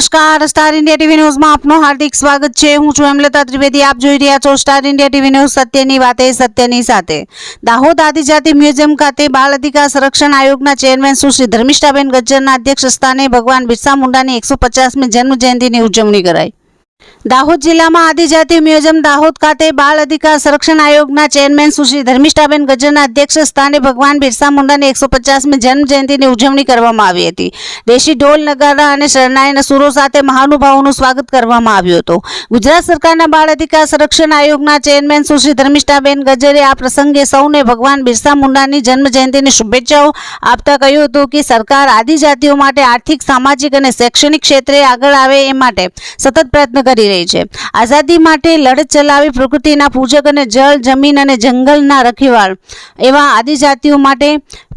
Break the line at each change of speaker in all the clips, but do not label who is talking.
નમસ્કાર, star India TV ન્યૂઝમાં આપનું હાર્દિક સ્વાગત છે। હું છું હેમલતા ત્રિવેદી। આપ જોઈ રહ્યા છો સ્ટાર ઇન્ડિયા ટીવી ન્યૂઝ, સત્યની વાતે સત્યની સાથે। દાહોદ આદિજાતિ મ્યુઝિયમ ખાતે બાળ અધિકાર સંરક્ષણ આયોગના ચેરમેન સુશ્રી ધર્મિષ્ઠાબેન ગજ્જરના અધ્યક્ષ સ્થાને ભગવાન બિરસા મુંડાની 150મી જન્મ જયંતિની ઉજવણી કરાઈ। દાહોદ જિલ્લામાં આદિજાતિ મ્યુઝિયમ દાહોદ ખાતે બાળ અધિકાર સંરક્ષણ આયોગના ચેરમેન સુશ્રી ધર્મિષ્ઠાબેન ગજ્જરના અધ્યક્ષ સ્થાને ભગવાન બિરસા મુંડાની 150મી જન્મ જયંતિની ઉજવણી કરવામાં આવી હતી। દેશી ઢોલ નગારા અને શરણાઈના સુરો સાથે મહાનુભાવોનું સ્વાગત કરવામાં આવ્યું હતું। ગુજરાત સરકારના બાળ અધિકાર સંરક્ષણ આયોગના ચેરમેન સુશ્રી ધર્મિષ્ઠાબેન ગજ્જરે આ પ્રસંગે સૌને ભગવાન બિરસા મુંડાની જન્મ જયંતિની શુભેચ્છાઓ આપતા કહ્યું હતું કે સરકાર આદિજાતિઓ માટે આર્થિક, સામાજિક અને શૈક્ષણિક ક્ષેત્રે આગળ આવે એ માટે સતત પ્રયત્ન કરી રહી છે। આઝાદી માટે લડત ચલાવી પ્રકૃતિના પૂજક અને જળ, જમીન અને જંગલના રખેવાળ એવા આદિજાતિઓ માટે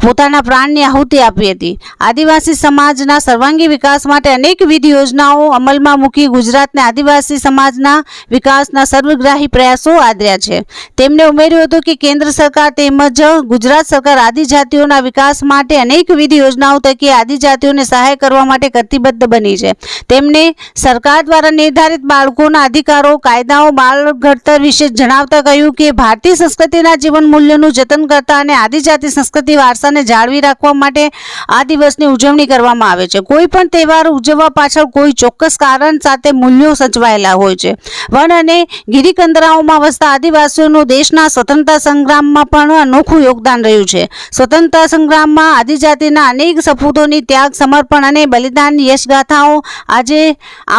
પોતાના પ્રાણની આહુતિ આપી હતી। આદિવાસી સમાજના સર્વાંગી વિકાસ માટે અનેકવિધ યોજનાઓ અમલમાં મૂકી ગુજરાતને આદિવાસી સમાજના વિકાસના સર્વગ્રાહી પ્રયાસો આદર્યા છે। તેમણે ઉમેર્યું હતું કે કેન્દ્ર સરકાર તેમજ ગુજરાત સરકાર આદિજાતિઓના વિકાસ માટે અનેકવિધ યોજનાઓ થકી આદિજાતિઓને સહાય કરવા માટે કટિબદ્ધ બની છે। તેમણે સરકાર દ્વારા નિર્ધારિત બાળકોના અધિકારો, કાયદાઓ, બાળ ઘડતર વિશે જણાવતા કહ્યું કે ભારતીય સંસ્કૃતિના જીવન મૂલ્યોનું જતન કરતા અને આદિજાતિ સંસ્કૃતિ વારસાને જાળવી રાખવા માટે આ દિવસની ઉજવણી કરવામાં આવે છે। કોઈ પણ તહેવાર ઉજવવા પાછળ કોઈ ચોક્કસ કારણ સાથે મૂલ્યો સચવાયેલા હોય છે। વન અને ગિરિકંદરાઓમાં વસતા આદિવાસીઓનું દેશના સ્વતંત્રતા સંગ્રામમાં પણ અનોખું યોગદાન રહ્યું છે। સ્વતંત્રતા સંગ્રામમાં આદિજાતિના અનેક સપૂતોની ત્યાગ, સમર્પણ અને બલિદાન યશગાથાઓ આજે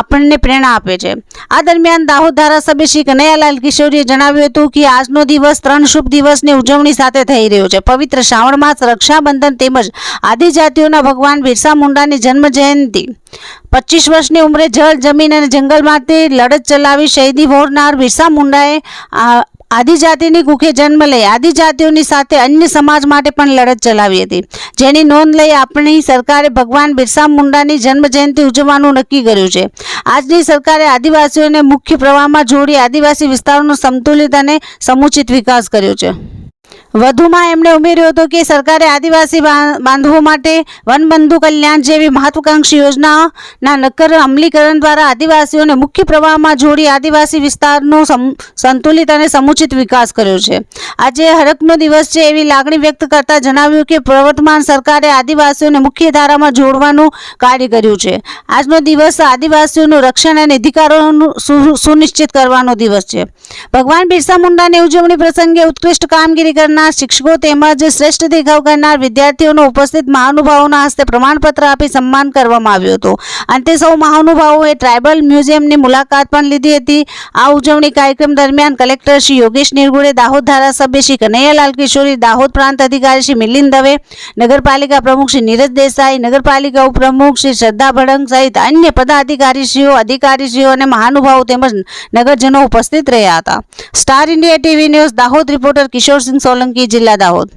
આપણને પ્રેરણા આપે છે। આ દરમિયાન દાહોદ ધારાસભ્ય શ્રી કનૈયાલાલ કિશોરીએ જણાવ્યું હતું કે આજનો દિવસ 3 શુભ દિવસની ઉજવણી સાથે થઈ રહ્યો છે। પવિત્ર શ્રાવણ માસ, રક્ષાબંધન તેમજ આદિજાતિઓના ભગવાન બિરસા મુંડાની જન્મ જયંતિ 25 વર્ષની ઉંમરે જળ, જમીન અને જંગલ માટે લડત ચલાવી શહીદી વહોરનાર બિરસા મુંડાએ આદિજાતિની કુખે જન્મ લઈ આદિજાતિઓની સાથે અન્ય સમાજ માટે પણ લડત ચલાવી હતી, જેની નોંધ લઈ આપણી સરકારે ભગવાન બિરસા મુંડાની જન્મ જયંતિ ઉજવવાનું નક્કી કર્યું છે। આજની સરકારે આદિવાસીઓને મુખ્ય પ્રવાહમાં જોડી આદિવાસી વિસ્તારોનો સંતુલિત અને સમુચિત વિકાસ કર્યો છે। વધુમાં એમણે ઉમેર્યું હતું કે સરકારે આદિવાસી બાંધવો માટે વનબંધુ કલ્યાણ જેવી મહત્વાકાંક્ષી યોજનાના નક્કર અમલીકરણ દ્વારા આદિવાસીઓને મુખ્ય પ્રવાહમાં જોડી આદિવાસી વિસ્તારનો સંતુલિત અને સમુચિત વિકાસ કર્યો છે। આજે હરખનો દિવસ છે એવી લાગણી વ્યક્ત કરતા જણાવ્યું કે પ્રવર્તમાન સરકારે આદિવાસીઓને મુખ્ય ધારામાં જોડવાનું કાર્ય કર્યું છે। આજનો દિવસ આદિવાસીઓનું રક્ષણ અને અધિકારોનું સુનિશ્ચિત કરવાનો દિવસ છે। ભગવાન બિરસા મુંડાની ઉજવણી પ્રસંગે ઉત્કૃષ્ટ કામગીરી કરનાર શિક્ષકો તેમજ શ્રેષ્ઠ દેખાવ કરનાર વિદ્યાર્થીઓનો ઉપસ્થિત મહાનુભાવોના હસ્તે પ્રમાણપત્ર આપી સન્માન કરવામાં આવ્યું હતું। અંતે સૌ મહાનુભાવોએ ટ્રાઇબલ મ્યુઝિયમની મુલાકાત પણ લીધી હતી। આ ઉજવણી કાર્યક્રમ દરમિયાન કલેક્ટર શ્રી યોગેશ નિરગુડે, દાહોદ ધારાસભ્ય શ્રી કનૈયાલાલ કિશોરી, દાહોદ પ્રાંત અધિકારી શ્રી મિલિંદ દવે, નગરપાલિકા પ્રમુખ શ્રી નીરજ દેસાઈ, નગરપાલિકા ઉપપ્રમુખ શ્રી શ્રદ્ધા ભડંગ સહિત અન્ય પદાધિકારીશ્રીઓ, અધિકારીશ્રીઓ અને મહાનુભાવો તેમજ નગરજનો ઉપસ્થિત રહ્યા હતા। Star India TV news Dahod reporter Kishorsinh Solanki, જિલ્લા દાહોદ।